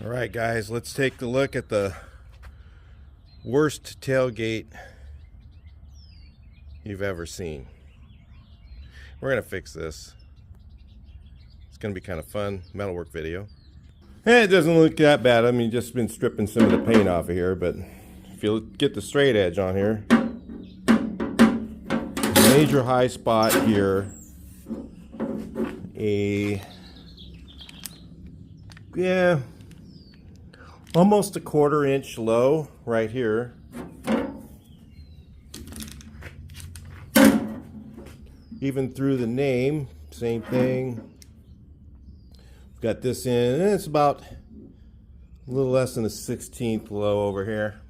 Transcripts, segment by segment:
All right, guys, let's take a look at the worst tailgate you've ever seen. We're gonna fix this. It's gonna be kind of fun metalwork video. And it doesn't look that bad. I mean, just been stripping some of the paint off of here, but if you get the straight edge on here, major high spot here, almost a 1/4 inch low right here. Even through the name, same thing. Got this in, and it's about a little less than a 1/16 low over here.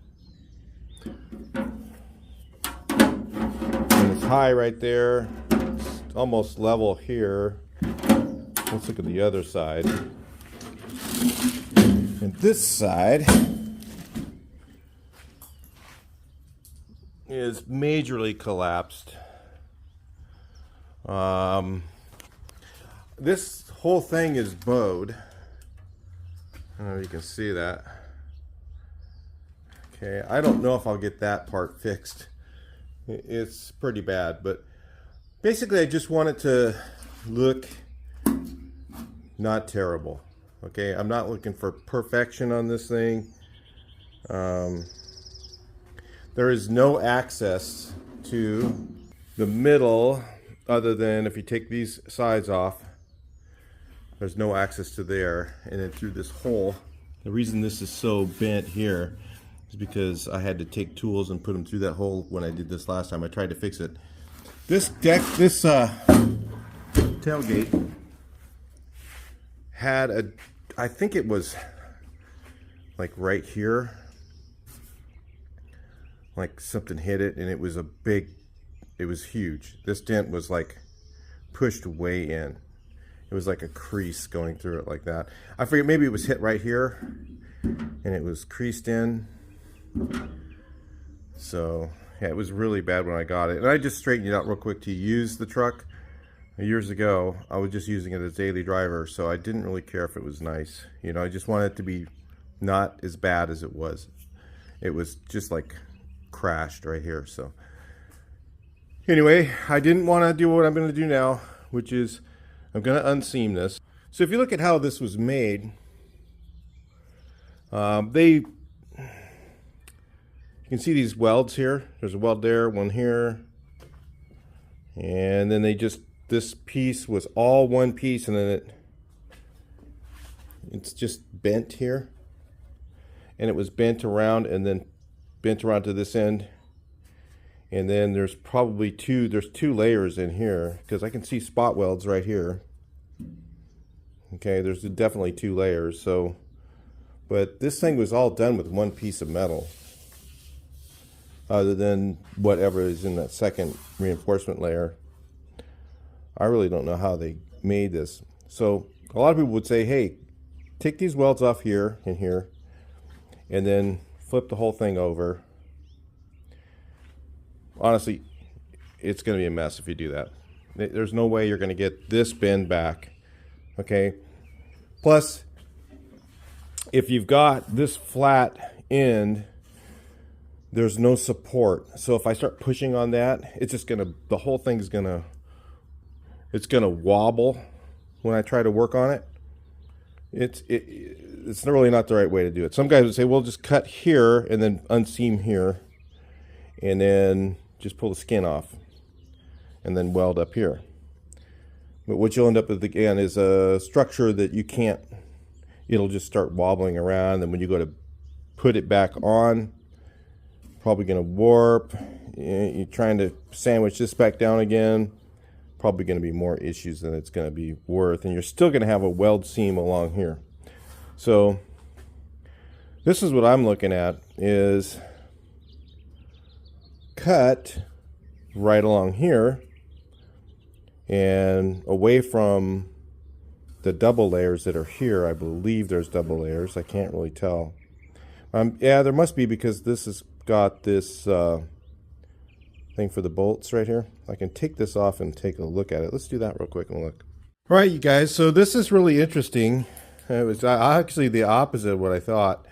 And it's high right there. It's almost level here. Let's look at the other side. And this side is majorly collapsed. This whole thing is bowed. I don't know if you can see that. Okay, I don't know if I'll get that part fixed. It's pretty bad, but basically I just want it to look not terrible. Okay, I'm not looking for perfection on this thing. There is no access to the middle other than if you take these sides off. There's no access to there, and then through this hole. The reason this is so bent here is because I had to take tools and put them through that hole when I did this last time. I tried to fix it. This tailgate had a, I think it was like right here, like something hit it, and it was it was huge. This dent was like pushed way in. It was like a crease going through it like that. I forget, maybe it was hit right here and it was creased in. So yeah, it was really bad when I got it. And I just straightened it out real quick to use the truck. Years ago, I was just using it as daily driver, so I didn't really care if it was nice. You know, I just wanted it to be not as bad as it was. It was just like crashed right here. So anyway, I didn't want to do what I'm going to do now, which is I'm going to unseam this. So if you look at how this was made, you can see these welds here. There's a weld there, one here, and then this piece was all one piece, and then it's just bent here, and it was bent around and then bent around to this end, and then there's probably two layers in here because I can see spot welds right here. Okay, there's definitely 2 layers. So, but this thing was all done with one piece of metal, other than whatever is in that second reinforcement layer. I really don't know how they made this. So a lot of people would say, hey, take these welds off here and here, and then flip the whole thing over. Honestly, it's going to be a mess if you do that. There's no way you're going to get this bend back. Okay. Plus, if you've got this flat end, there's no support. So if I start pushing on that, it's just going to, the whole thing's going to, it's going to wobble when I try to work on it. It's really not the right way to do it. Some guys would say, well, just cut here and then unseam here, and then just pull the skin off and then weld up here. But what you'll end up with again is a structure that you can't, it'll just start wobbling around, and when you go to put it back on, probably going to warp. You're trying to sandwich this back down again, probably going to be more issues than it's going to be worth, and you're still going to have a weld seam along here. So this is what I'm looking at, is cut right along here and away from the double layers that are here. I believe there's double layers. I can't really tell. Yeah, there must be, because this has got this thing for the bolts right here. I can take this off and take a look at it. Let's do that real quick and look. All right, you guys, so this is really interesting. It was actually the opposite of what I thought.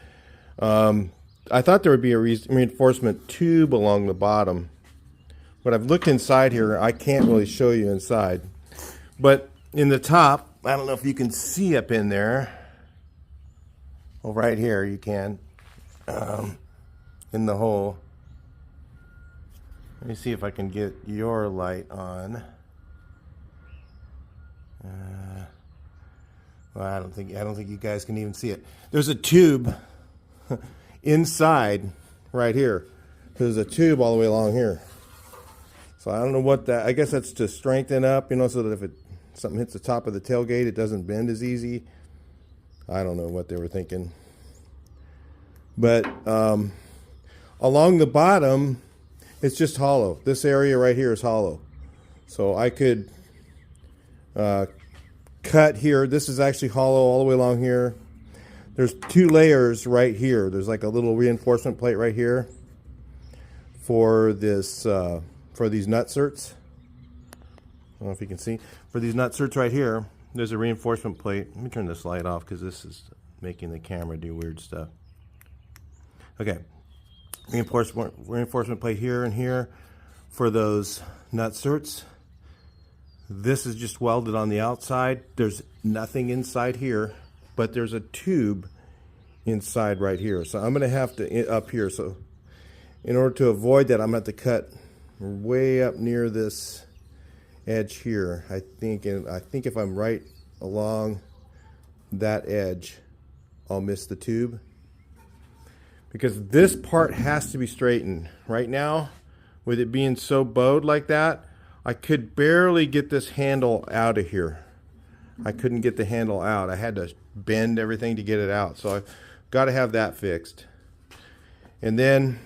I thought there would be a reinforcement tube along the bottom, but I've looked inside here. I can't really show you inside, but in the top, I don't know if you can see up in there. Well, right here you can, in the hole. Let me see if I can get your light on. Well, I don't think you guys can even see it. There's a tube inside right here. There's a tube all the way along here. So I don't know what that, I guess that's to strengthen up, you know, so that if something hits the top of the tailgate, it doesn't bend as easy. I don't know what they were thinking. But along the bottom, it's just hollow. This area right here is hollow. So I could cut here. This is actually hollow all the way along here. There's 2 layers right here. There's like a little reinforcement plate right here for this for these nutserts. I don't know if you can see. For these nutserts right here, there's a reinforcement plate. Let me turn this light off because this is making the camera do weird stuff. Okay, reinforcement plate here and here for those nutserts. This is just welded on the outside. There's nothing inside here, but there's a tube inside right here. So I'm gonna have to, up here, so in order to avoid that, I'm gonna have to cut way up near this edge here. I think if I'm right along that edge, I'll miss the tube. Because this part has to be straightened. Right now, with it being so bowed like that, I could barely get this handle out of here. I couldn't get the handle out. I had to bend everything to get it out. So I've got to have that fixed. And then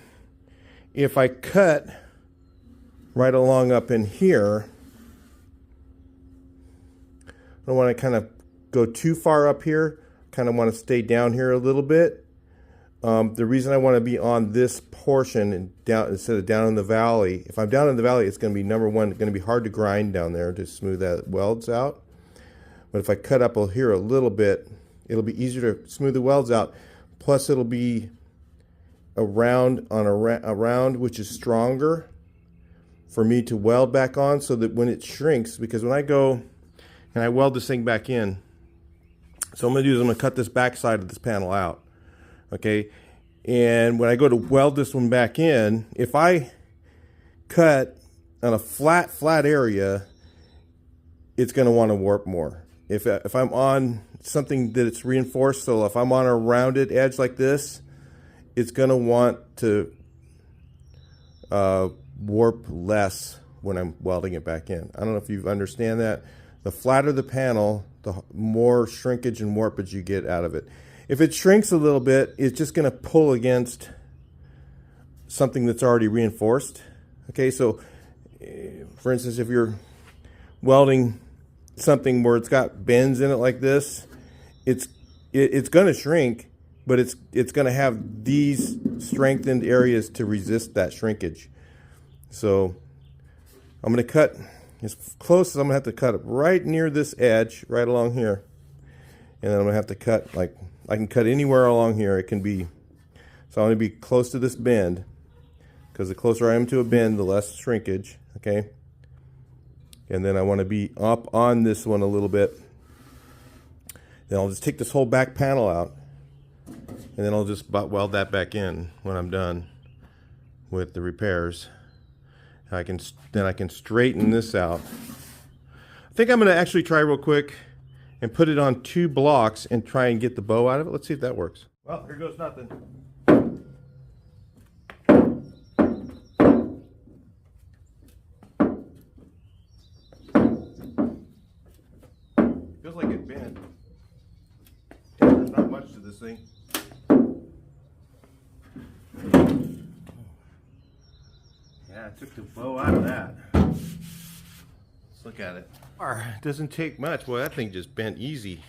if I cut right along up in here, I don't want to kind of go too far up here. Kind of want to stay down here a little bit. The reason I want to be on this portion and down instead of down in the valley, if I'm down in the valley, it's going to be, number one, going to be hard to grind down there to smooth that welds out. But if I cut up here a little bit, it'll be easier to smooth the welds out. Plus, it'll be a round on a round, which is stronger for me to weld back on, so that when it shrinks, because when I go and I weld this thing back in, so I'm going to do is I'm going to cut this back side of this panel out. Okay, and when I go to weld this one back in, if I cut on a flat area, it's going to want to warp more. If I'm on something that it's reinforced, so if I'm on a rounded edge like this, it's going to want to warp less when I'm welding it back in. I don't know if you understand that. The flatter the panel, the more shrinkage and warpage you get out of it. If it shrinks a little bit, it's just going to pull against something that's already reinforced. Okay, so for instance, if you're welding something where it's got bends in it like this, it's going to shrink, but it's going to have these strengthened areas to resist that shrinkage. So I'm going to cut as close as I'm going to have to cut it right near this edge, right along here. And then I'm going to have to cut, like, I can cut anywhere along here. It can be, so I'm going to be close to this bend, because the closer I am to a bend, the less shrinkage, okay? And then I want to be up on this one a little bit. Then I'll just take this whole back panel out, and then I'll just butt weld that back in when I'm done with the repairs. Then I can straighten this out. I think I'm going to actually try real quick and put it on 2 blocks and try and get the bow out of it. Let's see if that works. Well, here goes nothing. Feels like it bent. There's not much to this thing. Yeah, I took the bow out of that. Let's look at it. It doesn't take much. Well, that thing just bent easy.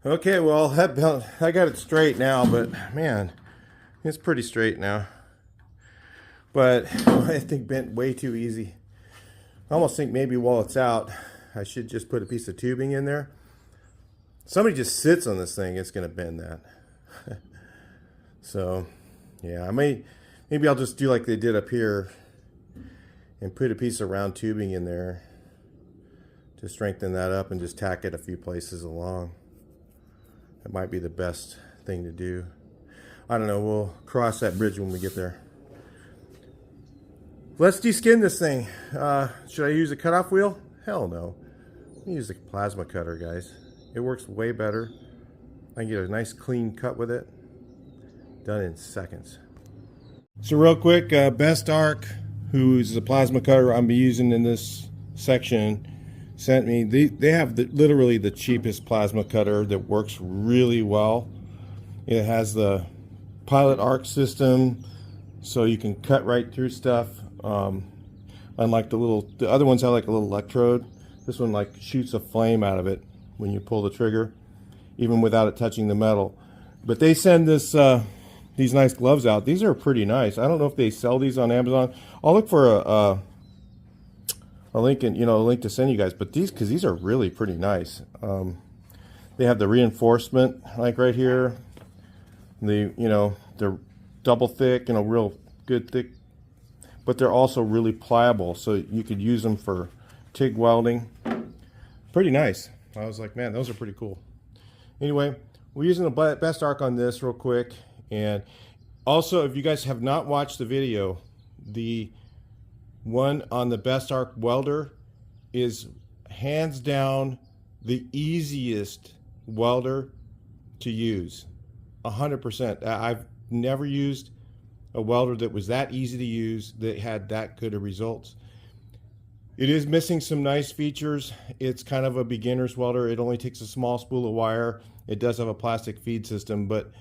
Okay, well, I got it straight now, but man, it's pretty straight now. But I think bent way too easy. I almost think maybe while it's out, I should just put a piece of tubing in there. somebody just sits on this thing, it's going to bend that. So, yeah, maybe I'll just do like they did up here and put a piece of round tubing in there to strengthen that up and just tack it a few places along. That might be the best thing to do. I don't know, we'll cross that bridge when we get there. Let's deskin this thing. Should I use a cutoff wheel? Hell no. Use the plasma cutter, guys. It works way better. I can get a nice clean cut with it. Done in seconds. So real quick, Best Arc, who's the plasma cutter I'm using in this section, sent me. They have literally the cheapest plasma cutter that works really well. It has the pilot arc system, so you can cut right through stuff. Unlike the other ones have like a little electrode. This one like shoots a flame out of it when you pull the trigger, even without it touching the metal. But they send this these nice gloves out. These are pretty nice. I don't know if they sell these on Amazon. I'll look for a link, and a link to send you guys. But because these are really pretty nice. They have the reinforcement like right here. They're double thick, real good thick. But they're also really pliable, so you could use them for TIG welding. Pretty nice. I was like, man, those are pretty cool. Anyway, we're using the Best Arc on this real quick. And also, if you guys have not watched the video, the one on the Best Arc welder is hands down the easiest welder to use. 100%. I've never used a welder that was that easy to use, that had that good of results. It is missing some nice features. It's kind of a beginner's welder. It only takes a small spool of wire. It does have a plastic feed system, but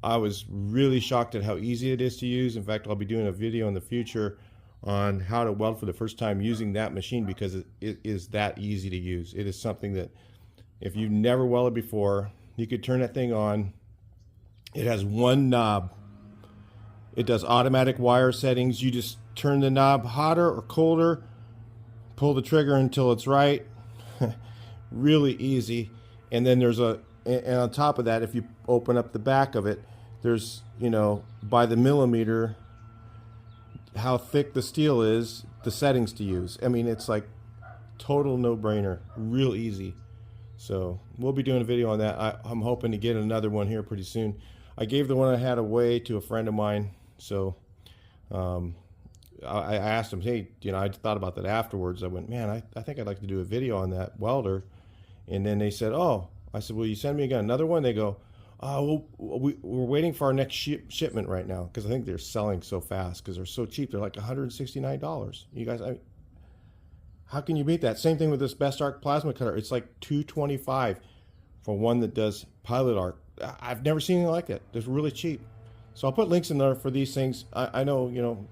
I was really shocked at how easy it is to use. In fact, I'll be doing a video in the future on how to weld for the first time using that machine, because it is that easy to use. It is something that if you've never welded before, you could turn that thing on. It has one knob. It does automatic wire settings. You just turn the knob hotter or colder, pull the trigger until it's right. Really easy. And then there's and on top of that, if you open up the back of it, there's, by the millimeter, how thick the steel is, the settings to use. I mean, it's like total no-brainer, real easy. So we'll be doing a video on that. I'm hoping to get another one here pretty soon. I gave the one I had away to a friend of mine. So I asked him, hey, I thought about that afterwards. I went, man, I think I'd like to do a video on that welder. And then they said, oh, I said, will you send me again another one? They go, oh, well, we're waiting for our next shipment right now, because I think they're selling so fast because they're so cheap. They're like $169. You guys, how can you beat that? Same thing with this Best Arc plasma cutter. It's like $225 for one that does pilot arc. I've never seen anything like that. They're really cheap. So I'll put links in there for these things. I know,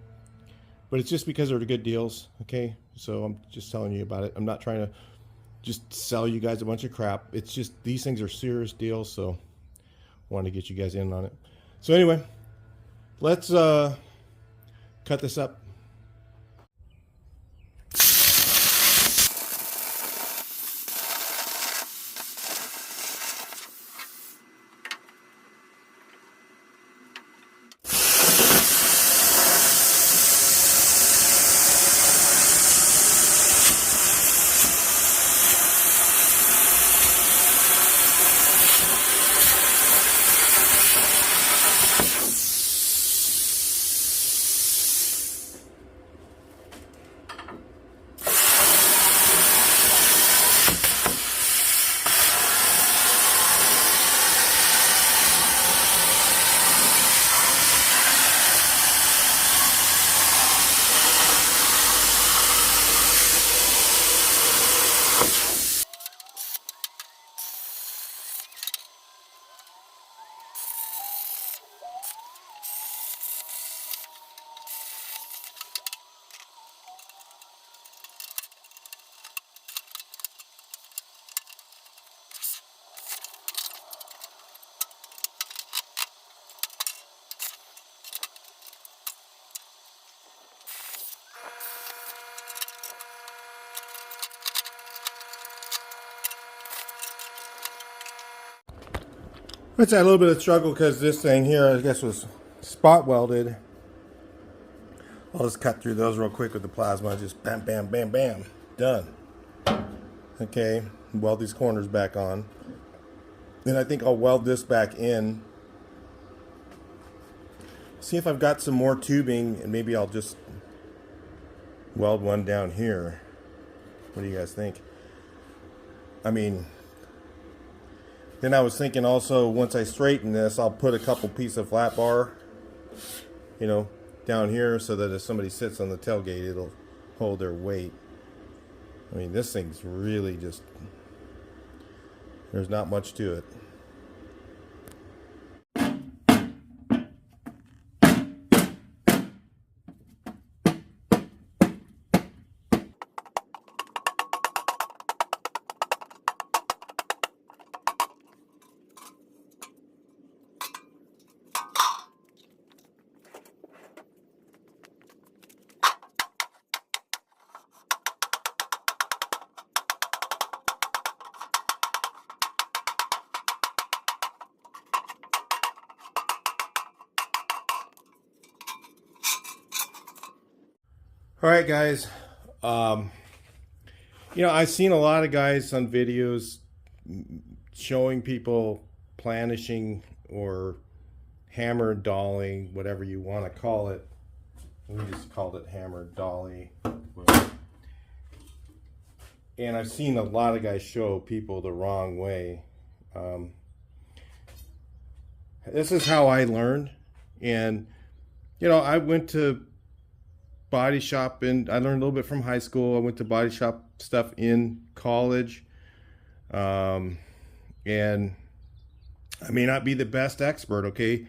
but it's just because they're good deals, okay? So I'm just telling you about it. I'm not trying to just sell you guys a bunch of crap. It's just these things are serious deals, so I wanted to get you guys in on it. So anyway, let's cut this up. It's a little bit of struggle because this thing here, I guess, was spot welded. I'll just cut through those real quick with the plasma. Just bam, bam, bam, bam. Done. Okay, weld these corners back on. Then I think I'll weld this back in. See if I've got some more tubing, and maybe I'll just weld one down here. What do you guys think? I mean, then I was thinking also, once I straighten this, I'll put a couple pieces of flat bar, you know, down here, so that if somebody sits on the tailgate, it'll hold their weight. I mean, this thing's really just, there's not much to it. All right, guys. You know, I've seen a lot of guys on videos showing people planishing or hammer dolly, whatever you want to call it. We just called it hammer dolly. And I've seen a lot of guys show people the wrong way. This is how I learned. And, you know, I went to body shop, and I learned a little bit from high school. I went to body shop stuff in college, and I may not be the best expert, okay?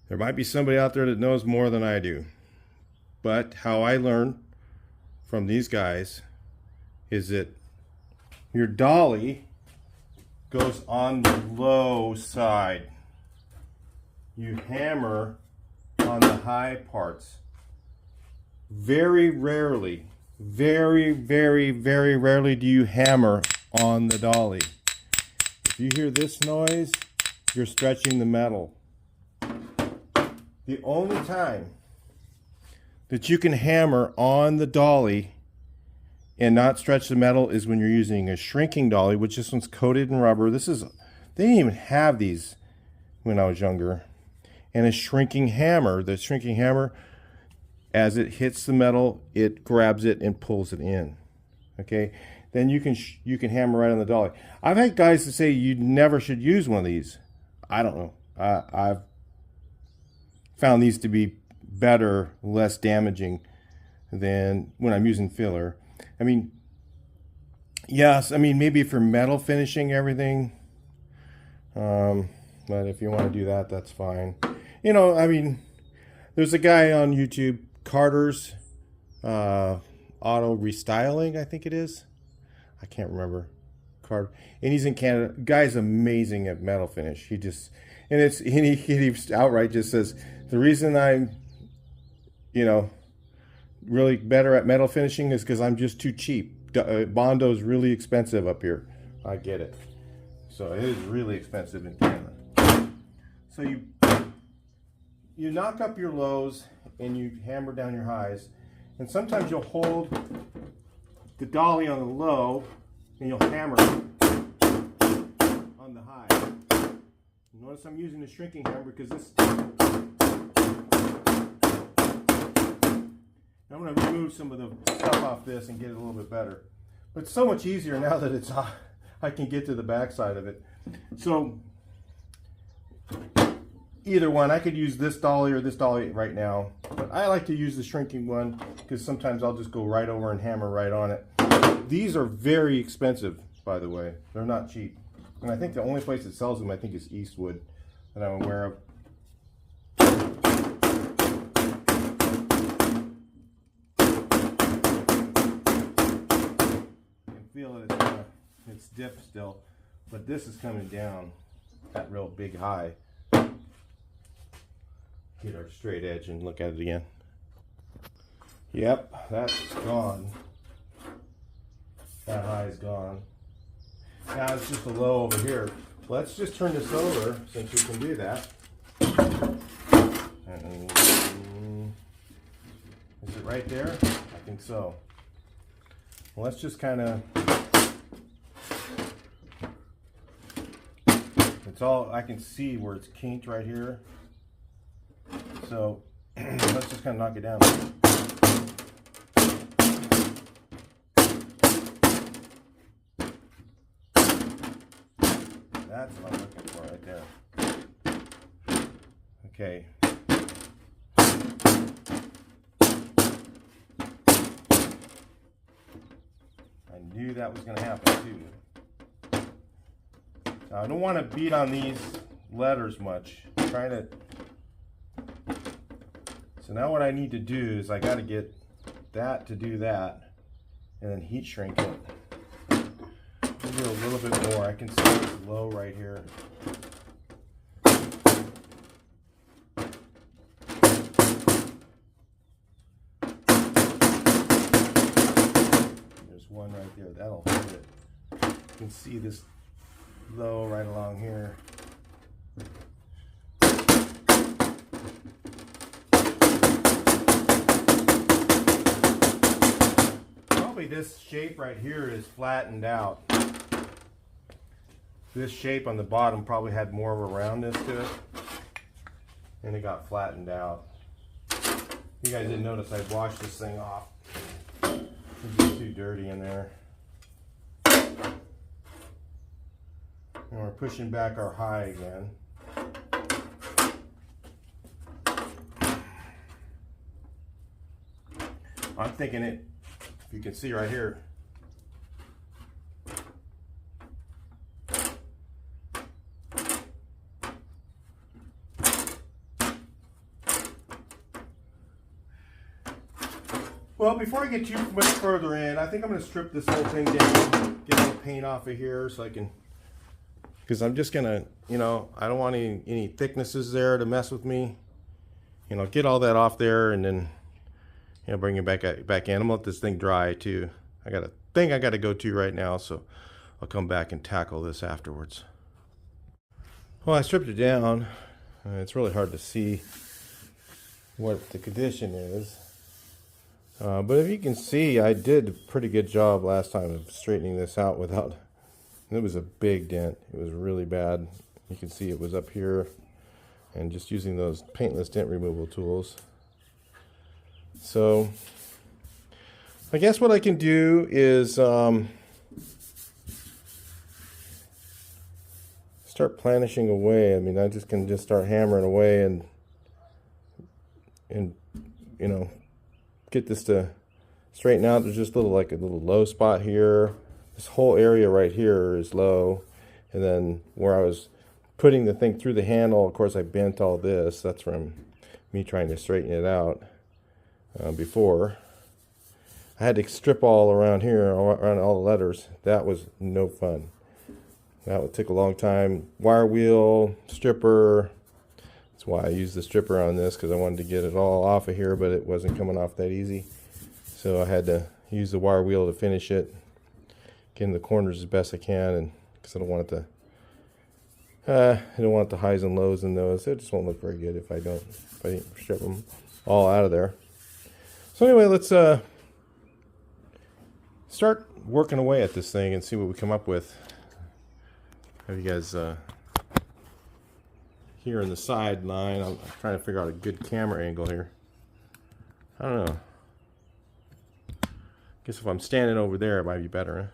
There might be somebody out there that knows more than I do, but how I learned from these guys is that your dolly goes on the low side. You hammer on the high parts. Very rarely, very, very, very rarely do you hammer on the dolly. If you hear this noise, you're stretching the metal. The only time that you can hammer on the dolly and not stretch the metal is when you're using a shrinking dolly, which this one's coated in rubber. They didn't even have these when I was younger. And a shrinking hammer, the shrinking hammer, as it hits the metal, it grabs it and pulls it in. Okay, then you can hammer right on the dolly. I've had guys that say you never should use one of these. I don't know. I've found these to be better, less damaging than when I'm using filler. I mean, yes, I mean maybe for metal finishing everything, but if you want to do that, that's fine. You know, I mean, there's a guy on YouTube, Carter's Auto Restyling, I think it is. I can't remember. Carter, and he's in Canada. Guy's amazing at metal finish. He outright just says the reason I'm, you know, really better at metal finishing is because I'm just too cheap. Bondo's really expensive up here. I get it. So it is really expensive in Canada. So you knock up your lows and you hammer down your highs, and sometimes you'll hold the dolly on the low and you'll hammer on the high. Notice I'm using the shrinking hammer because this. I'm going to remove some of the stuff off this and get it a little bit better. But it's so much easier now that it's I can get to the back side of it. So either one, I could use this dolly or this dolly right now, but I like to use the shrinking one because sometimes I'll just go right over and hammer right on it. These are very expensive, by the way. They're not cheap. And I think the only place that sells them, I think, is Eastwood that I'm aware of. You can feel it, it's dipped still, but this is coming down that real big high. Get our straight edge and look at it again. Yep, that's gone. That high is gone. Now it's just a low over here. let's just turn this over since we can do that. And is it right there? I think so. Well, let's just kind of, it's all, I can see where it's kinked right here. So let's just kind of knock it down. That's what I'm looking for right there. Okay. I knew that was going to happen too. Now, I don't want to beat on these letters much. I'm trying to. So now what I need to do is I got to get that to do that, and then heat shrink it. I'll do a little bit more. I can see it's low right here. There's one right there. That'll hold it. You can see this low right along here. Probably this shape right here is flattened out. This shape on the bottom probably had more of a roundness to it, and it got flattened out. You guys didn't notice I washed this thing off. It's just too dirty in there. And we're pushing back our high again. I'm thinking it, if you can see right here, well, before I get too much further in, I think I'm going to strip this whole thing down, get all the paint off of here so I can, because I'm just going to, you know, I don't want any thicknesses there to mess with me. You know, get all that off there and then, you know, bring it back in. I'm going to let this thing dry too. I got a thing I got to go to right now, so I'll come back and tackle this afterwards. Well, I stripped it down. It's really hard to see what the condition is. But if you can see, I did a pretty good job last time of straightening this out without, it was a big dent. It was really bad. You can see it was up here, and just using those paintless dent removal tools. So I guess what I can do is start planishing away. I mean, I can just start hammering away and you know, get this to straighten out. There's just a little low spot here. This whole area right here is low, and then where I was putting the thing through the handle, of course I bent all this. That's from me trying to straighten it out before. I had to strip all around here, around all the letters. That was no fun. That would take a long time. Wire wheel, stripper. That's why I used the stripper on this, because I wanted to get it all off of here, but it wasn't coming off that easy. So I had to use the wire wheel to finish it, get in the corners as best I can, and because I don't want it to, I don't want the highs and lows in those. It just won't look very good if I didn't strip them all out of there. So anyway, let's start working away at this thing and see what we come up with. Have you guys here in the sideline. I'm trying to figure out a good camera angle here. I don't know. Guess if I'm standing over there, it might be better, huh?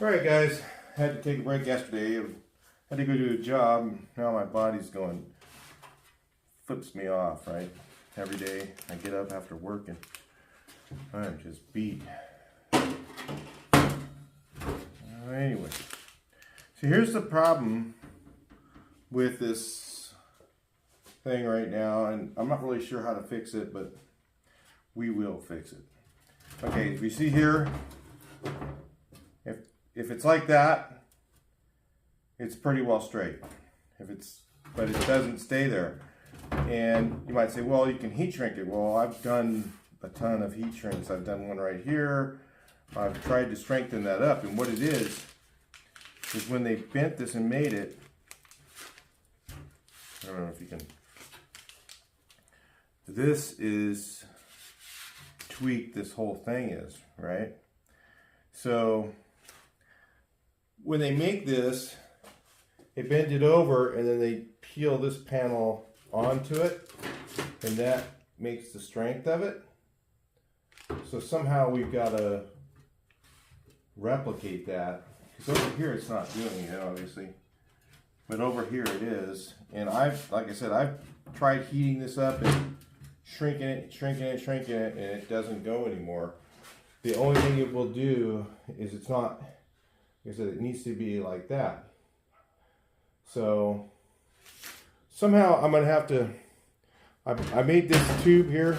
Alright guys, had to take a break yesterday. Had to go do a job. Now my body's going, flips me off, right? Every day I get up after work and I'm just beat. Anyway, so here's the problem with this thing right now, and I'm not really sure how to fix it, but we will fix it. Okay, if you see here, if it's like that, it's pretty well straight. But it doesn't stay there. And you might say, well, you can heat shrink it. Well, I've done a ton of heat shrinks. I've done one right here. I've tried to strengthen that up, and what it is when they bent this and made it, I don't know if you can, this is tweaked, this whole thing is, right? So when they make this, they bend it over and then they peel this panel onto it, and that makes the strength of it. So somehow we've got to replicate that, because over here it's not doing it, obviously, but over here it is. And like I said, I've tried heating this up and shrinking it, and it doesn't go anymore. The only thing it will do is it's not, like I said, it needs to be like that. So somehow I'm gonna have to, I made this tube here,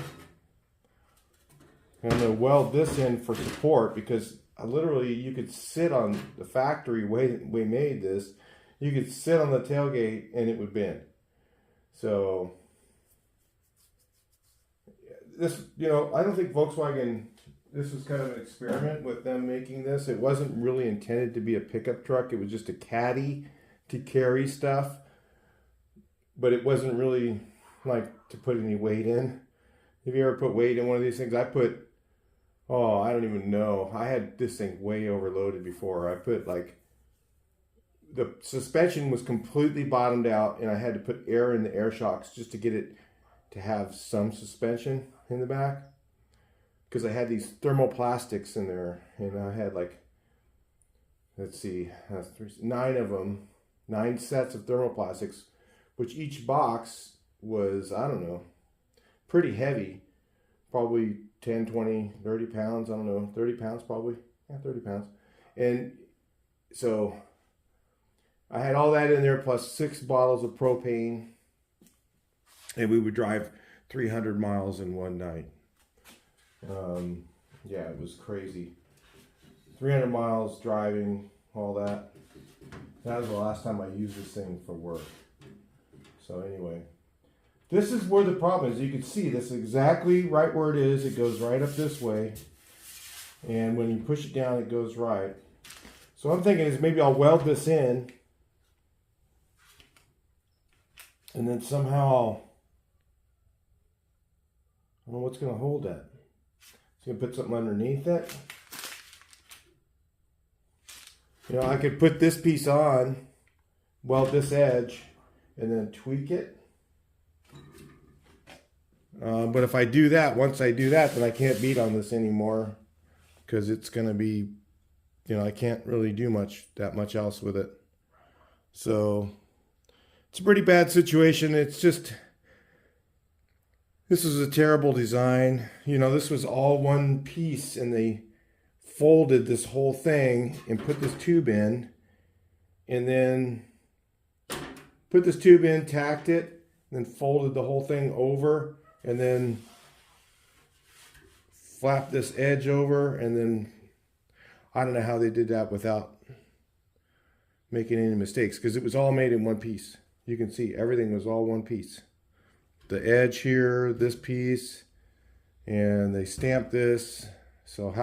and I'm gonna weld this in for support, because literally you could sit on the factory way we made this, you could sit on the tailgate and it would bend. So this, you know, I don't think Volkswagen, this was kind of an experiment with them making this. It wasn't really intended to be a pickup truck. It was just a caddy to carry stuff, but it wasn't really like to put any weight in. Have you ever put weight in one of these things? I put, oh, I don't even know. I had this thing way overloaded before. I put like, the suspension was completely bottomed out, and I had to put air in the air shocks just to get it to have some suspension in the back, because I had these thermoplastics in there, and I had like, let's see, 9 of them, 9 sets of thermoplastics, which each box was, I don't know, pretty heavy, probably 10, 20, 30 pounds, I don't know, 30 pounds probably, yeah, 30 pounds. And so I had all that in there, plus 6 bottles of propane, and we would drive 300 miles in one night. Yeah, it was crazy. 300 miles driving, all that. That was the last time I used this thing for work. So anyway, this is where the problem is. You can see this exactly right where it is. It goes right up this way. And when you push it down, it goes right. So what I'm thinking is maybe I'll weld this in, and then somehow, I don't know what's going to hold that. It's going to put something underneath it. You know, I could put this piece on, weld this edge, and then tweak it. But if I do that, once I do that, then I can't beat on this anymore, because it's going to be, you know, I can't really do that much else with it. So it's a pretty bad situation. It's just, this is a terrible design. You know, this was all one piece, and they folded this whole thing and put this tube in, and then put this tube in, tacked it, then folded the whole thing over, and then flapped this edge over, and then I don't know how they did that without making any mistakes, because it was all made in one piece. You can see everything was all one piece. The edge here, this piece, and they stamped this. So I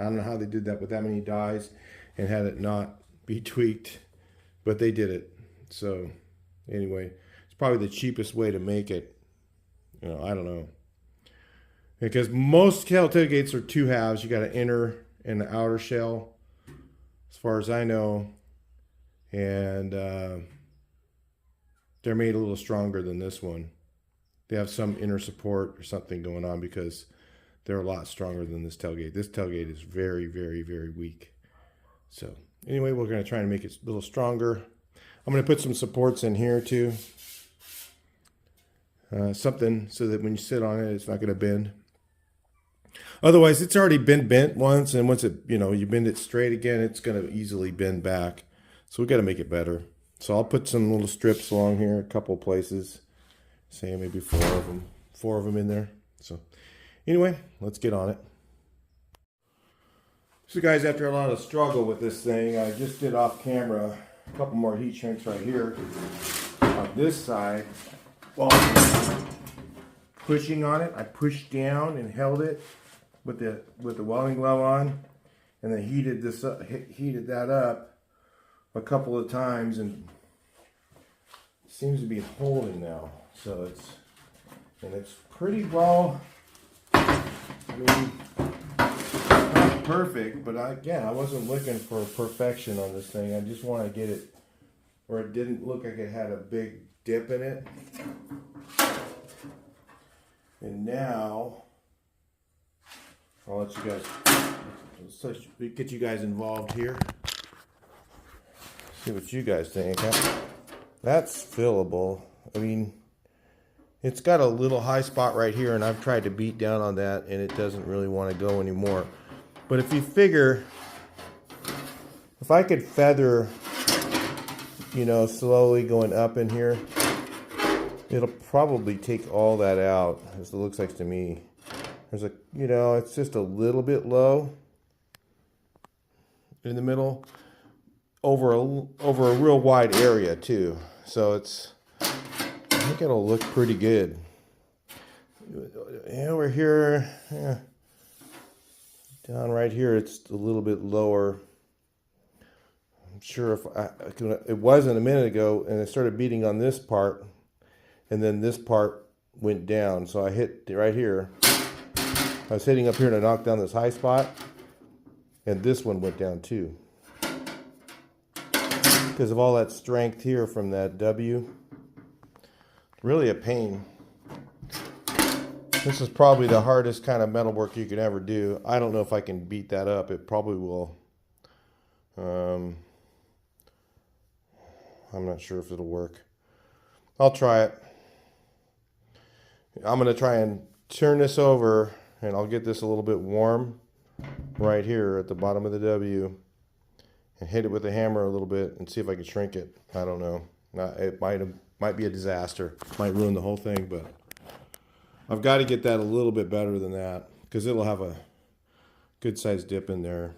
don't know how they did that with that many dies and had it not be tweaked, but they did it. So anyway, it's probably the cheapest way to make it. You know, I don't know. Because most tailgates are 2 halves. You got an inner and an outer shell, as far as I know. And they're made a little stronger than this one. They have some inner support or something going on, because they're a lot stronger than this tailgate. This tailgate is very, very, very weak. So Anyway, we're going to try and make it a little stronger. I'm going to put some supports in here too. Something so that when you sit on it, it's not going to bend. Otherwise, it's already been bent once, and once it, you bend it straight again, it's going to easily bend back. So we got to make it better. So I'll put some little strips along here, a couple places. Say maybe four of them in there. So anyway, let's get on it. So guys, after a lot of struggle with this thing, I just did off camera a couple more heat shrink right here on this side. While pushing on it, I pushed down and held it with the welding glove on, and then heated that up a couple of times, and it seems to be holding now. So it's pretty well. I mean, not perfect, but again, I wasn't looking for perfection on this thing. I just want to get it where it didn't look like it had a big dip in it. And now I'll let you guys, let's get you guys involved here. See what you guys think. That's fillable. I mean, it's got a little high spot right here, and I've tried to beat down on that, and it doesn't really want to go anymore. But if you figure, if I could feather, slowly going up in here, it'll probably take all that out, as it looks like to me. There's it's just a little bit low in the middle, over a real wide area too. So I think it'll look pretty good. Over here, down right here, it's a little bit lower. I'm sure it wasn't a minute ago, and I started beating on this part, and then this part went down. So I hit right here. I was hitting up here to knock down this high spot, and this one went down too. Because of all that strength here from that W. Really a pain. This is probably the hardest kind of metal work you could ever do. I don't know if I can beat that up. It probably will. I'm not sure if it'll work. I'll try it. I'm going to try and turn this over, and I'll get this a little bit warm right here at the bottom of the W, and hit it with a hammer a little bit and see if I can shrink it. I don't know. It might be a disaster. Might ruin the whole thing, but I've got to get that a little bit better than that, because it'll have a good sized dip in there.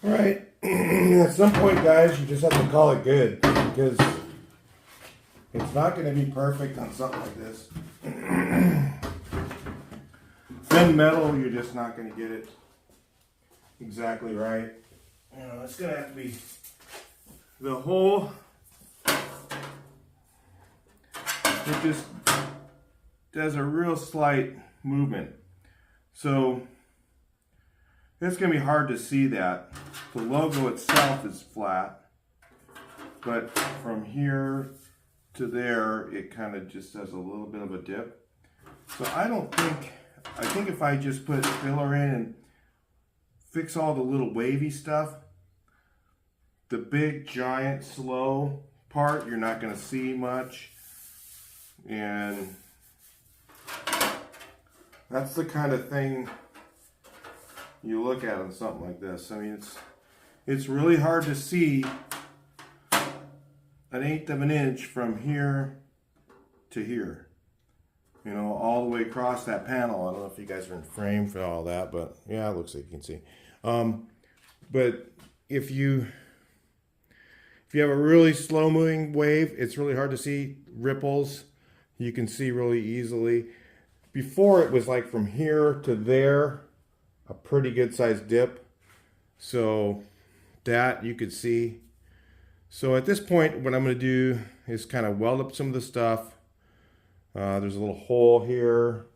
All right, at some point, guys, you just have to call it good, because it's not going to be perfect on something like this. Thin metal, you're just not going to get it exactly right. It's going to have to be the whole. It just does a real slight movement. So it's going to be hard to see that. The logo itself is flat, but from here to there, it kind of just does a little bit of a dip. So I think if I just put filler in and fix all the little wavy stuff, the big, giant, slow part, you're not going to see much. And That's the kind of thing you look at on something like this. I mean, it's really hard to see 1/8 of an inch from here to here. You know, all the way across that panel. I don't know if you guys are in frame for all that, but yeah, it looks like you can see. But if you have a really slow moving wave, it's really hard to see ripples. You can see really easily. Before it was like from here to there, a pretty good sized dip. So that you could see. So at this point, what I'm going to do is kind of weld up some of the stuff. There's a little hole here.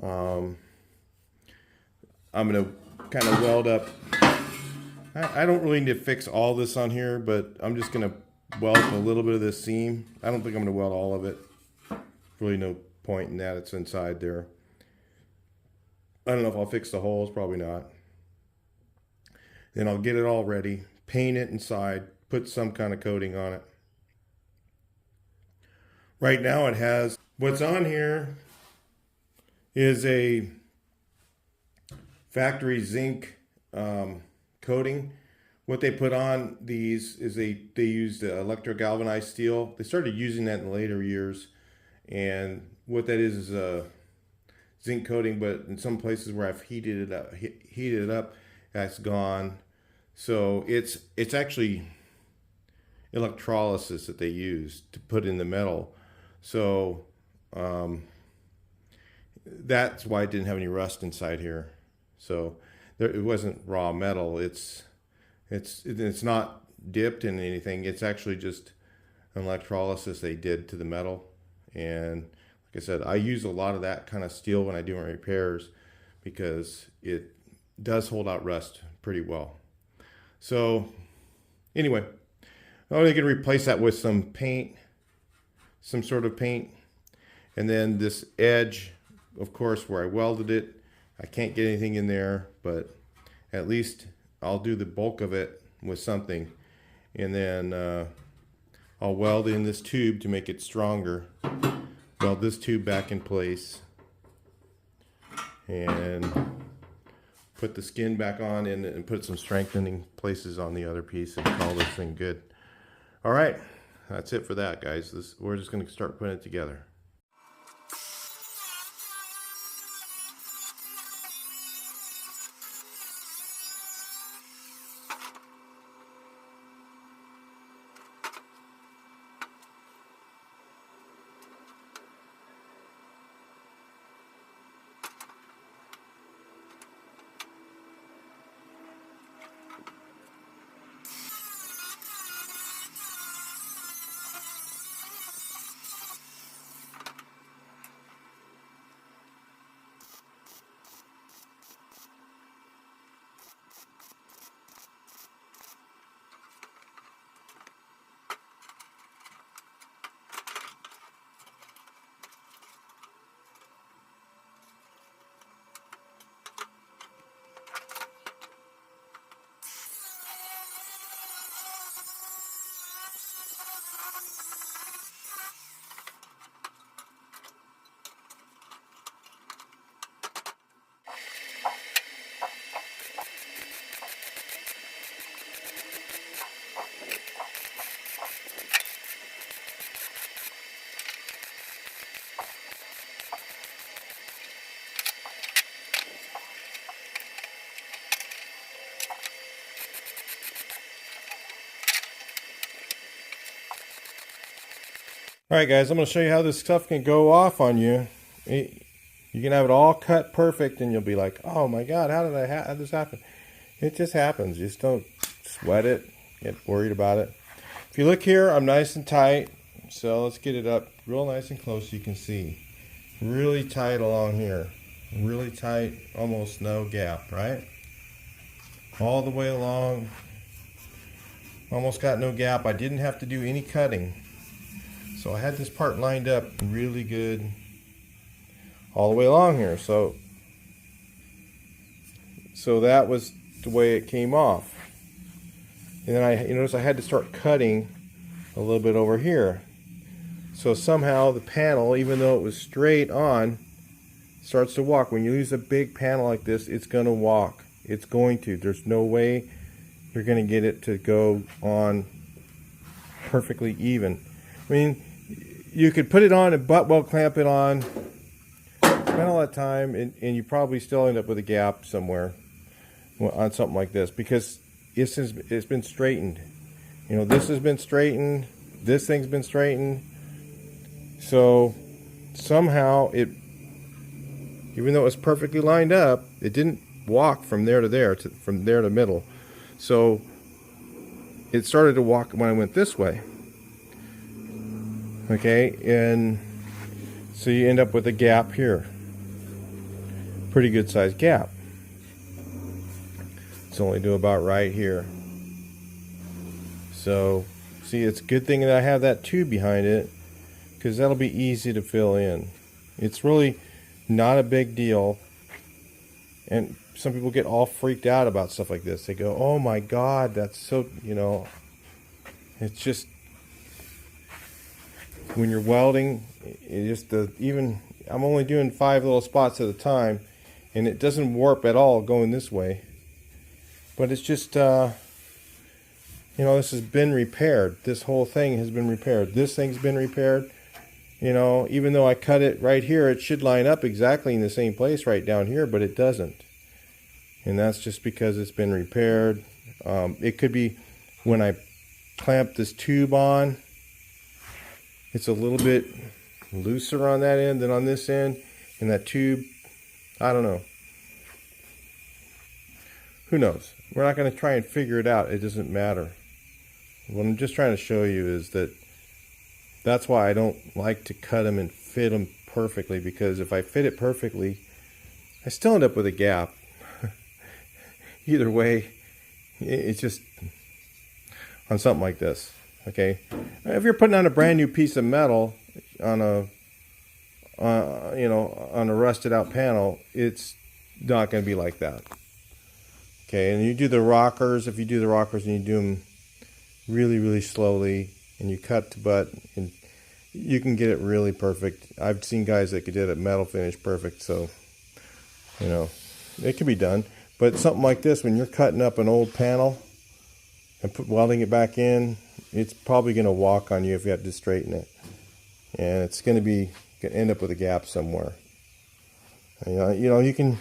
I'm going to kind of weld up. I don't really need to fix all this on here, but I'm just going to weld up a little bit of this seam. I don't think I'm going to weld all of it. Really no point in that. It's inside there. I don't know if I'll fix the holes. Probably not. Then I'll get it all ready. Paint it inside. Put some kind of coating on it. Right now it has, what's on here is a factory zinc coating. What they put on these is they used electro-galvanized steel. They started using that in later years. And what that is a zinc coating, but in some places where I've heated it up, that's gone. So it's actually electrolysis that they use to put in the metal. So that's why it didn't have any rust inside here. So it wasn't raw metal. It's not dipped in anything. It's actually just an electrolysis they did to the metal. And like I said, I use a lot of that kind of steel when I do my repairs because it does hold out rust pretty well. So anyway, I'm going to replace that with some paint, some sort of paint. And then this edge, of course, where I welded it, I can't get anything in there, but at least I'll do the bulk of it with something. And then I'll weld in this tube to make it stronger. Weld this tube back in place. And put the skin back on and put some strengthening places on the other piece and call this thing good. All right, that's it for that, guys. We're just going to start putting it together. Alright guys, I'm going to show you how this stuff can go off on you. You can have it all cut perfect and you'll be like, oh my god, how did this happen? It just happens. You just don't sweat it, get worried about it. If you look here, I'm nice and tight. So let's get it up real nice and close so you can see. Really tight along here. Really tight, almost no gap, right? All the way along. Almost got no gap. I didn't have to do any cutting. So I had this part lined up really good all the way along here. So that was the way it came off. And then you notice I had to start cutting a little bit over here. So somehow the panel, even though it was straight on, starts to walk. When you use a big panel like this, it's going to walk. It's going to. There's no way you're going to get it to go on perfectly even. I mean, you could put it on and butt weld clamp it on, spend all that time, and you probably still end up with a gap somewhere on something like this, because it's been straightened. You know, this has been straightened, this thing's been straightened, so somehow it, even though it was perfectly lined up, it didn't walk from there to there, from there to middle. So it started to walk when I went this way. Okay, and so you end up with a gap here. Pretty good sized gap. It's only do about right here. So, see, it's a good thing that I have that tube behind it, because that'll be easy to fill in. It's really not a big deal. And some people get all freaked out about stuff like this. They go, oh my God, that's so, you know, it's just, when you're welding, it just, even, I'm only doing 5 little spots at a time, and it doesn't warp at all going this way. But it's just, you know, this has been repaired. This whole thing has been repaired. This thing's been repaired. You know, even though I cut it right here, it should line up exactly in the same place right down here, but it doesn't. And that's just because it's been repaired. It could be when I clamp this tube on, it's a little bit looser on that end than on this end. And that tube, I don't know. Who knows? We're not going to try and figure it out. It doesn't matter. What I'm just trying to show you is that that's why I don't like to cut them and fit them perfectly, because if I fit it perfectly, I still end up with a gap. Either way, it's just on something like this. Okay, if you're putting on a brand new piece of metal on a, you know, on a rusted out panel, it's not going to be like that. Okay, and you do the rockers. If you do the rockers and you do them really, really slowly, and you cut to butt, and you can get it really perfect. I've seen guys that could do it metal finish perfect, so, you know, it can be done. But something like this, when you're cutting up an old panel and welding it back in, it's probably going to walk on you if you have to straighten it. And it's going to end up with a gap somewhere. You know, you can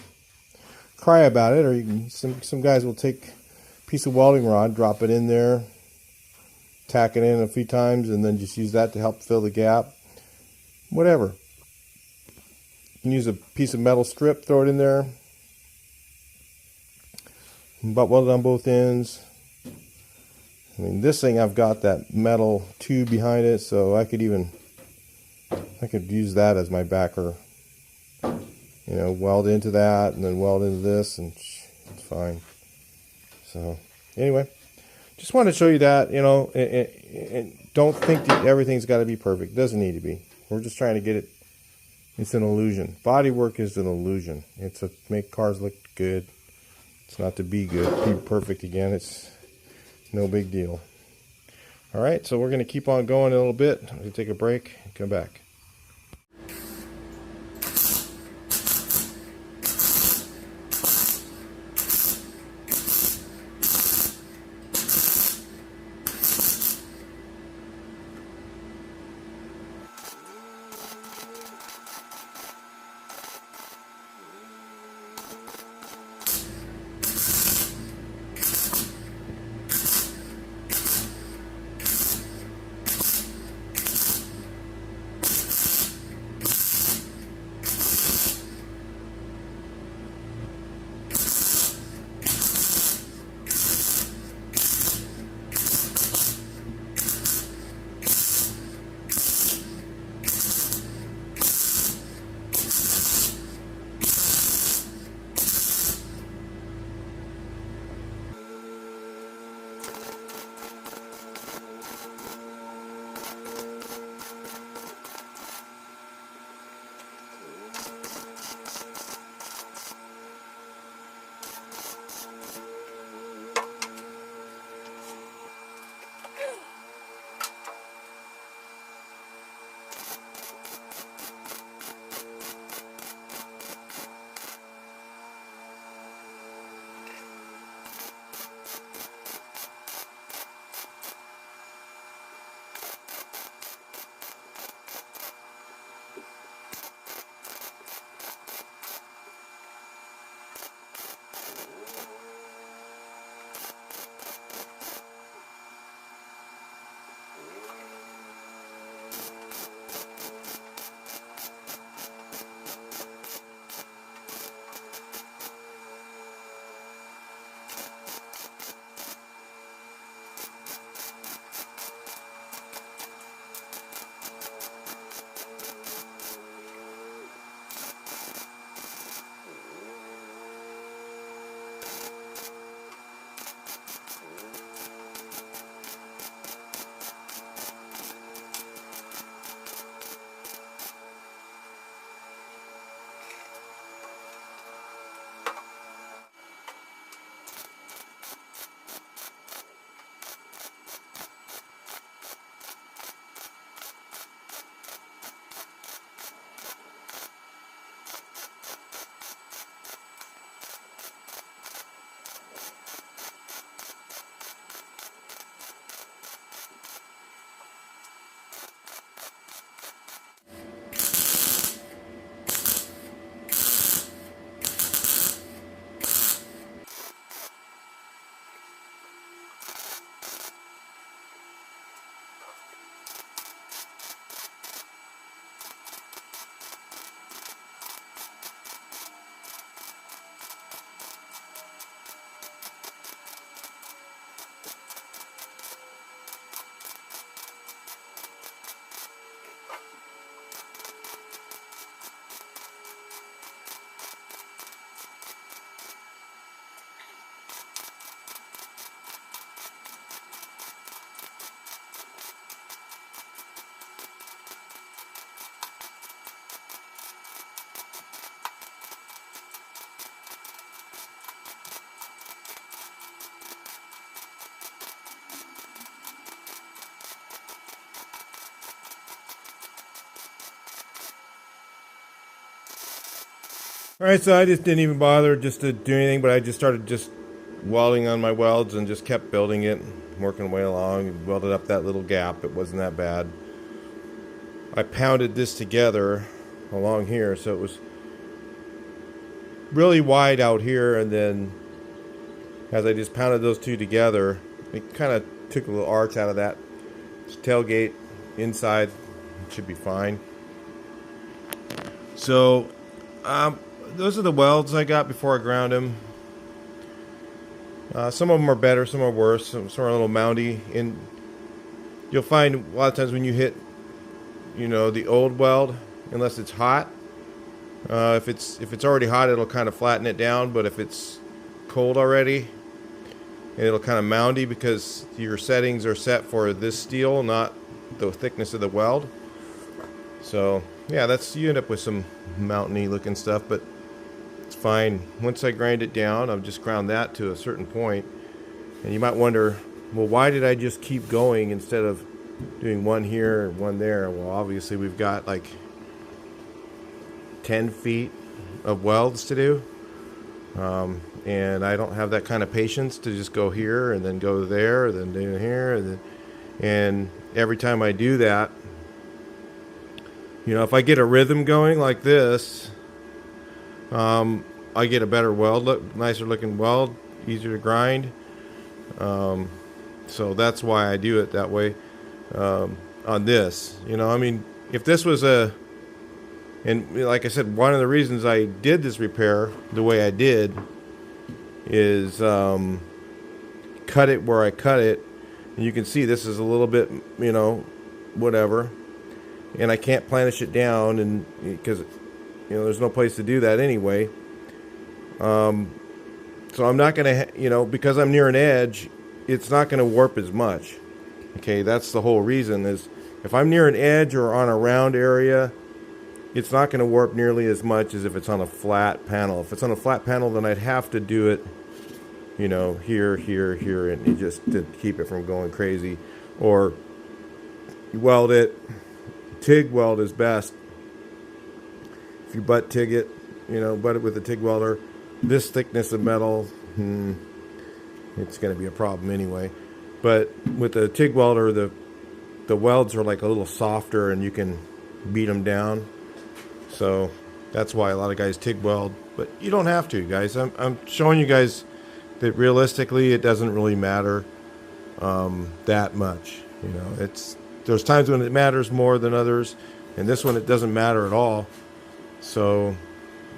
cry about it, or you can, some guys will take a piece of welding rod, drop it in there, tack it in a few times, and then just use that to help fill the gap. Whatever. You can use a piece of metal strip, throw it in there, butt weld it on both ends. I mean, this thing, I've got that metal tube behind it, so I could use that as my backer. You know, weld into that and then weld into this, and it's fine. So, anyway, just wanted to show you that, you know, and don't think that everything's got to be perfect. It doesn't need to be. We're just trying to get it. It's an illusion. Body work is an illusion. It's to make cars look good. It's not to be good, be perfect again. It's no big deal. All right, so we're going to keep on going a little bit. I'm going to take a break and come back. All right, so I just didn't even bother just to do anything, but I just started just welding on my welds and just kept building it, working my way along, welded up that little gap. It wasn't that bad. I pounded this together along here, so it was really wide out here, and then as I just pounded those two together, it kind of took a little arch out of that. It's tailgate inside, it should be fine. So those are the welds I got before I ground them. Some of them are better, some are worse, some are a little moundy. And you'll find a lot of times when you hit, the old weld, unless it's hot, if it's already hot, it'll kind of flatten it down. But if it's cold already, it'll kind of moundy because your settings are set for this steel, not the thickness of the weld. So yeah, you end up with some mountainy looking stuff, but it's fine. Once I grind it down, I've just ground that to a certain point. And you might wonder, well, why did I just keep going instead of doing one here and one there? Well, obviously we've got like 10 feet of welds to do. And I don't have that kind of patience to just go here and then go there, and then do here, and every time I do that, if I get a rhythm going like this, I get a better weld, nicer looking weld, easier to grind. So that's why I do it that way on this. If this was and like I said, one of the reasons I did this repair the way I did is cut it where I cut it. And you can see this is a little bit, whatever. And I can't planish it down, and because there's no place to do that anyway. So I'm not going to, because I'm near an edge, it's not going to warp as much. Okay, that's the whole reason, is if I'm near an edge or on a round area, it's not going to warp nearly as much as if it's on a flat panel. If it's on a flat panel, then I'd have to do it, here, here, and just to keep it from going crazy. Or you weld it. TIG weld is best. If you butt TIG it, butt it with a TIG welder, this thickness of metal, it's going to be a problem anyway. But with a TIG welder, the welds are like a little softer and you can beat them down. So that's why a lot of guys TIG weld, but you don't have to, guys. I'm showing you guys that realistically it doesn't really matter that much. There's times when it matters more than others, and this one it doesn't matter at all. So,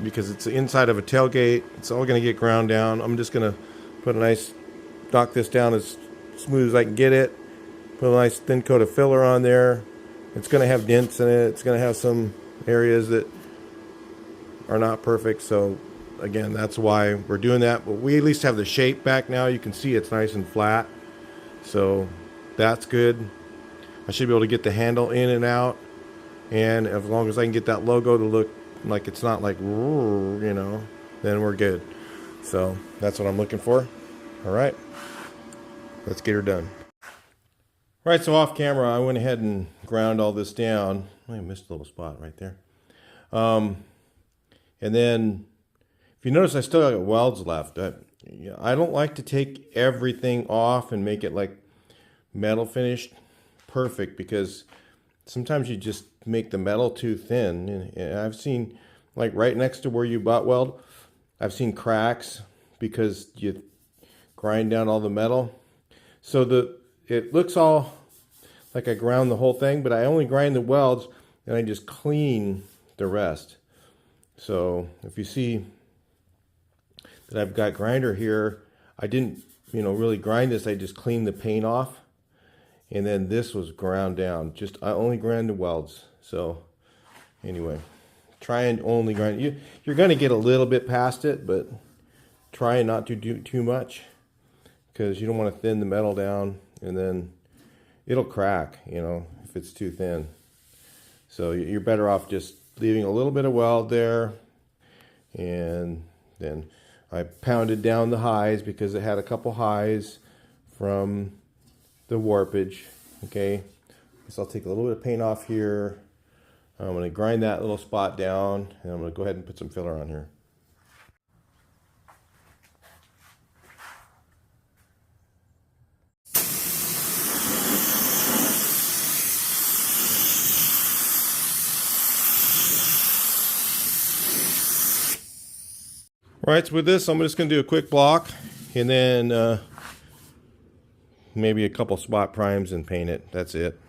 because it's the inside of a tailgate, it's all going to get ground down. I'm just going to knock this down as smooth as I can get it. Put a nice thin coat of filler on there. It's going to have dents in it. It's going to have some areas that are not perfect. So, again, that's why we're doing that. But we at least have the shape back now. You can see it's nice and flat. So, that's good. I should be able to get the handle in and out, and as long as I can get that logo to look like it's not like, then we're good. So that's what I'm looking for. All right, let's get her done. All right, so off camera, I went ahead and ground all this down. I missed a little spot right there. And then, if you notice, I still got welds left. I don't like to take everything off and make it like metal finished perfect, because sometimes you just make the metal too thin. And I've seen, like right next to where you butt weld, I've seen cracks because you grind down all the metal. So it looks all like I ground the whole thing, but I only grind the welds and I just clean the rest. So if you see that I've got grinder here, I didn't really grind this. I just cleaned the paint off. And then this was ground down. I only grind the welds. So anyway, try and only grind. You're going to get a little bit past it, but try not to do too much, because you don't want to thin the metal down, and then it'll crack, if it's too thin. So you're better off just leaving a little bit of weld there. And then I pounded down the highs because it had a couple highs from the warpage. Okay, so I'll take a little bit of paint off here. I'm going to grind that little spot down, and I'm going to go ahead and put some filler on here. Right, so with this, I'm just going to do a quick block and then maybe a couple spot primes and paint it. That's it.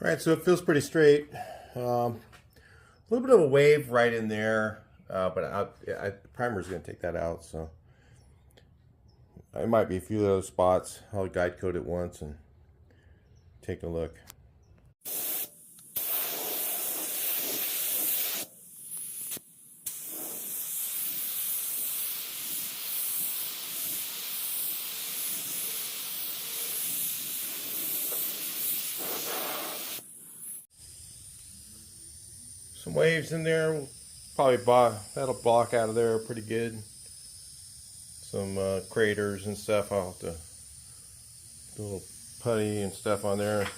All right, so it feels pretty straight. A little bit of a wave right in there, but the primer's going to take that out, so it might be a few of those spots. I'll guide coat it once and take a look. Some waves in there, probably that'll block out of there pretty good. Some craters and stuff. I'll have to do a little putty and stuff on there. A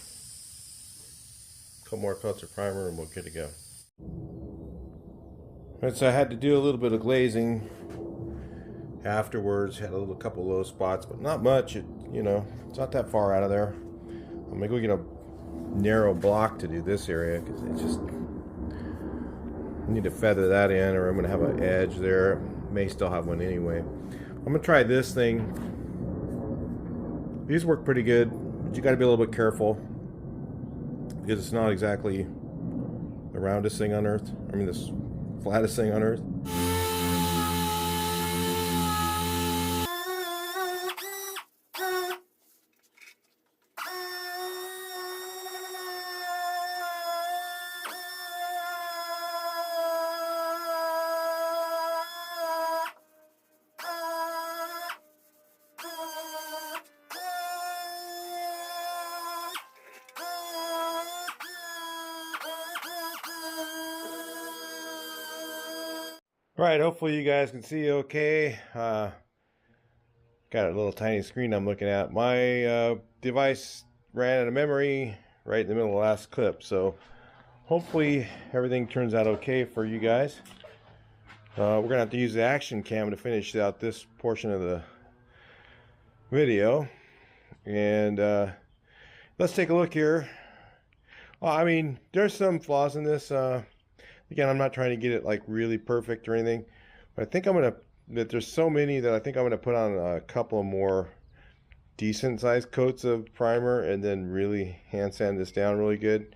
couple more coats of primer and we'll get to go. Right, so I had to do a little bit of glazing afterwards. Had a couple low spots, but not much. It's not that far out of there. I'm gonna go get a narrow block to do this area because it's just. I need to feather that in, or I'm going to have an edge there. May still have one anyway. I'm going to try this thing. These work pretty good, but you got to be a little bit careful because it's not exactly the roundest thing on earth. I mean, the flattest thing on earth. Right, hopefully you guys can see okay. Got a little tiny screen I'm looking at. My device ran out of memory right in the middle of the last clip, so hopefully everything turns out okay for you guys. We're gonna have to use the action cam to finish out this portion of the video, and let's take a look here. Well, I mean, there's some flaws in this. Again, I'm not trying to get it like really perfect or anything, but I think there's so many that I think I'm gonna put on a couple of more decent sized coats of primer and then really hand sand this down really good,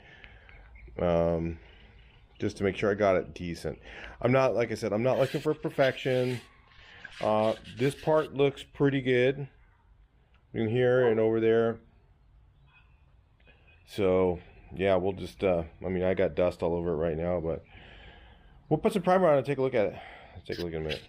just to make sure I got it decent. I'm not, like I said, I'm not looking for perfection. This part looks pretty good in here and over there, so yeah, we'll just I mean, I got dust all over it right now, but we'll put some primer on and take a look at it. Let's take a look in a minute.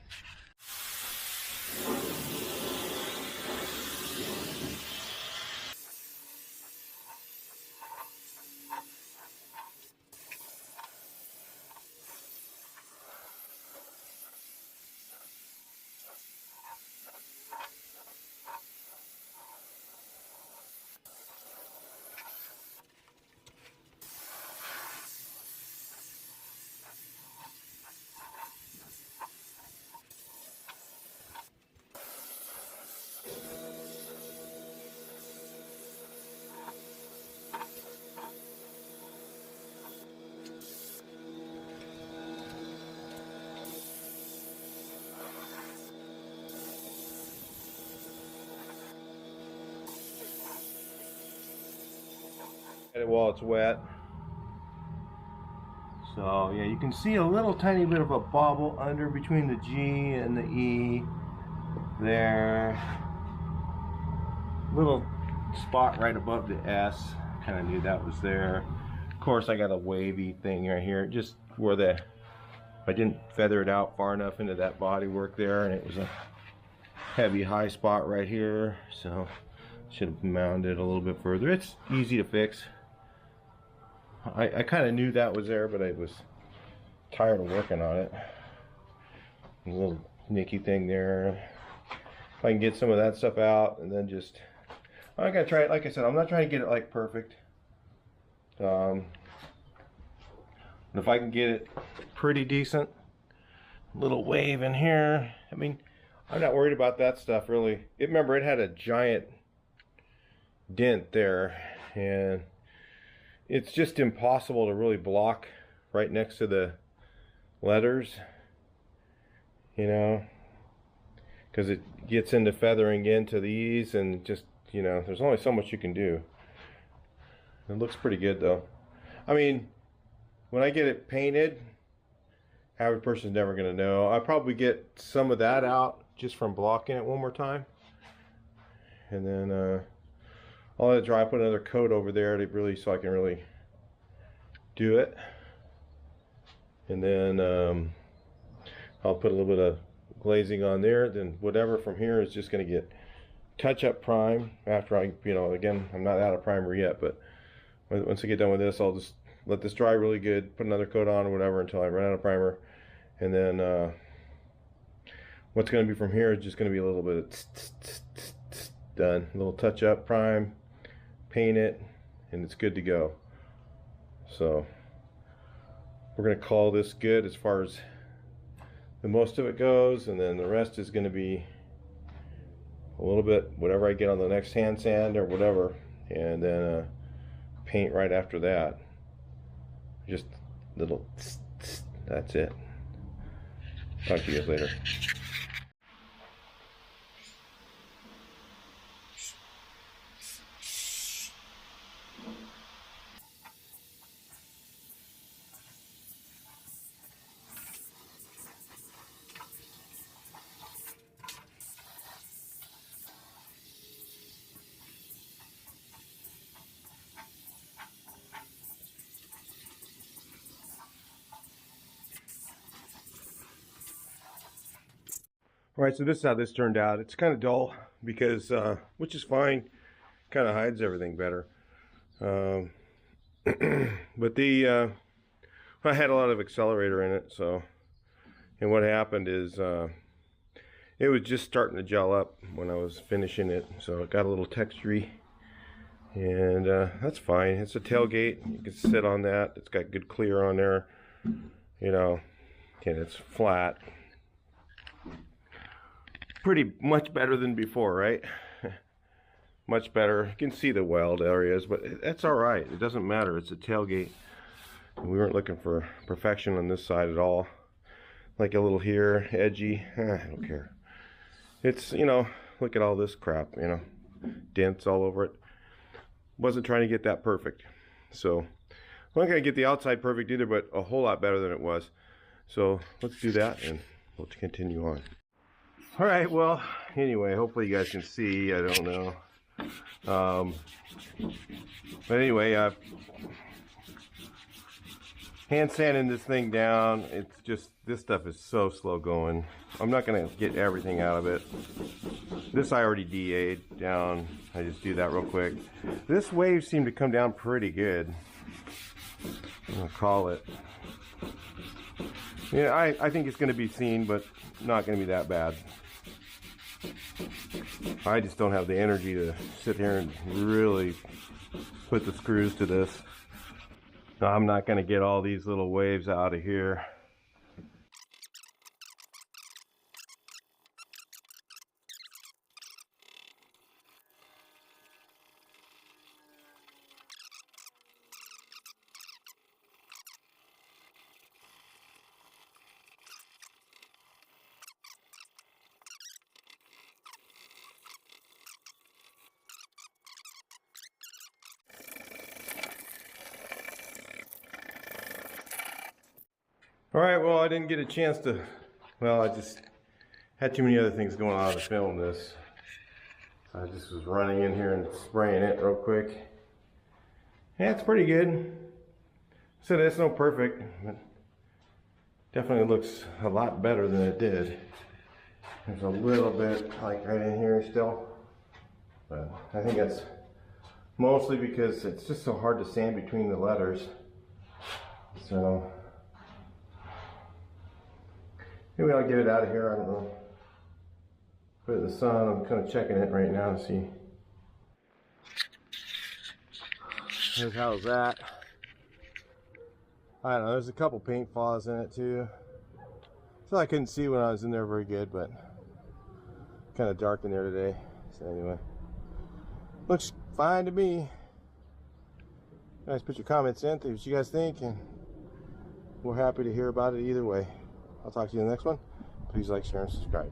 It while it's wet. So yeah, you can see a little tiny bit of a bobble under between the G and the E there. Little spot right above the S. Kind of knew that was there. Of course, I got a wavy thing right here, just where I didn't feather it out far enough into that body work there, and it was a heavy high spot right here. So should have mounted a little bit further. It's easy to fix. I kind of knew that was there, but I was tired of working on it. A little nicky thing there. If I can get some of that stuff out, and then just, I'm gonna try it. Like I said, I'm not trying to get it like perfect. But if I can get it pretty decent, little wave in here. I mean, I'm not worried about that stuff really. Remember, it had a giant dent there, and it's just impossible to really block right next to the letters, you know, because it gets into feathering into these, and just, you know, there's only so much you can do. It looks pretty good though. I mean, when I get it painted, average person's never gonna know. I'll probably get some of that out just from blocking it one more time, and then I'll let it dry, put another coat over there to really, so I can really do it. And then I'll put a little bit of glazing on there. Then whatever from here is just going to get touch-up prime after I, you know, again, I'm not out of primer yet, but once I get done with this, I'll just let this dry really good, put another coat on or whatever until I run out of primer. And then what's going to be from here is just going to be a little bit of done, a little touch-up prime, paint it, and it's good to go. So we're going to call this good as far as the most of it goes, and then the rest is going to be a little bit whatever I get on the next hand sand or whatever, and then paint right after that. Just little that's it. Talk to you guys later. Alright, so this is how this turned out. It's kind of dull because, which is fine, kind of hides everything better. But I had a lot of accelerator in it, so, and what happened is it was just starting to gel up when I was finishing it, so it got a little textury, and that's fine. It's a tailgate, you can sit on that, it's got good clear on there, you know, and it's flat. Pretty much better than before, right? Much better. You can see the weld areas, but that's all right. It doesn't matter. It's a tailgate. We weren't looking for perfection on this side at all. Like a little here, edgy. I don't care. It's, you know, look at all this crap, you know, dents all over it. Wasn't trying to get that perfect. So, I'm not going to get the outside perfect either, but a whole lot better than it was. So, let's do that and we'll continue on. All right, well, anyway, hopefully you guys can see. I don't know. But anyway, hand sanding this thing down. It's just, this stuff is so slow going. I'm not gonna get everything out of it. This I already DA'd down. I just do that real quick. This wave seemed to come down pretty good. I'm gonna call it. Yeah, I think it's gonna be seen, but not gonna be that bad. I just don't have the energy to sit here and really put the screws to this. No, I'm not gonna get all these little waves out of here. All right, well, I didn't get a chance to, well, I just had too many other things going on to film this. So I just was running in here and spraying it real quick. Yeah, it's pretty good. So that's no perfect, but definitely looks a lot better than it did. There's a little bit like right in here still, but I think that's mostly because it's just so hard to sand between the letters. So maybe I'll get it out of here, I don't know. Put it in the sun, I'm kind of checking it right now to see. How's that? I don't know, there's a couple paint flaws in it too. So I couldn't see when I was in there very good, but kind of dark in there today. So anyway, looks fine to me. Guys, put your comments in, see what you guys think, and we're happy to hear about it either way. I'll talk to you in the next one. Please like, share, and subscribe.